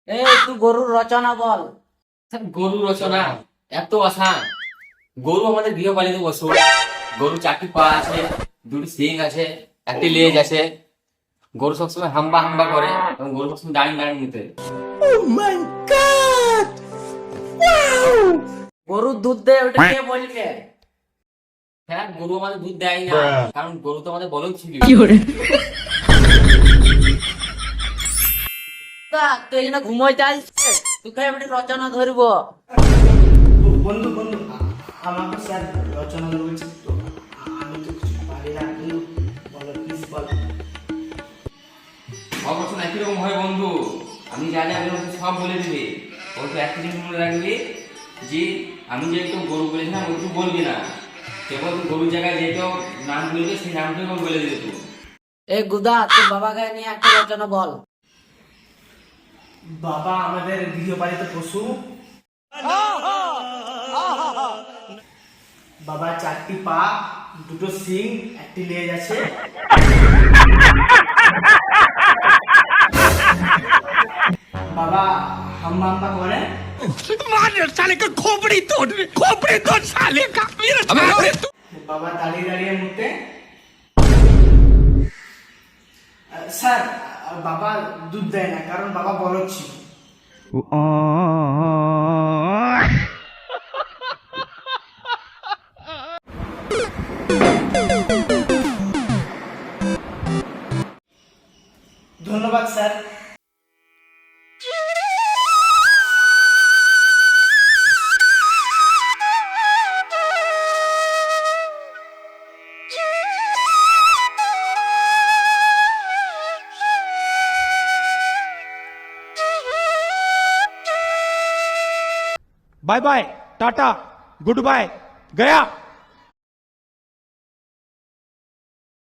তুই গরুর রচনা বল। গরু রচনা এত আসান। গরু আমাদের গৃহপালিত পশু। গরু 4টি পা আছে, 2টি শিং আছে, 1টি লেজ আছে। গরু সবসময় হাম্বা হাম্বা করে এবং গরু সবসময় দাঁড়িয়ে দাঁড়িয়ে নিতে। গরুর দুধ দেয়, ওটা কে বলবে? হ্যাঁ, গরু আমাদের দুধ দেয় না, কারণ গরু তো আমাদের বলদ ছিল। তুই এখানে ঘুমোই চাইছে, তোকে আমি রচনা ধরবো। বন্ধু বন্ধু আমাকে স্যার রচনা বলছে তো আমি তো কিছু পারি না, কিন্তু বলো প্লিজ বলো। সব বছর একই রকম হয় বন্ধু। আমি জানি আমি ওকে সব বলে দিবি। ও তো একটা জিনিস মনে রাখবি যে আমি যেহেতু গরু বলেছিলাম ওই তুই বলবি না। কেবল তুই গরুর জায়গায় যেহেতু নাম বলবি সেই নামটাই ওকে বলে দিবি তুই। গুদা, তোর বাবাকে নিয়ে একটা রচনা বল। বাবা আমাদের গৃহপালিত পশু। বাবা 4টি পা, 2টো শিং, 1টি লেজ আছে। বাবা হাম্বা হাম্বা করে। বাবা দাঁড়িয়ে দাঁড়িয়ে মুতে। স্যার বাবা দুধ দেয় না, কারণ বাবা বলদ ছিল। ধন্যবাদ sir. Bye bye tata goodbye गया।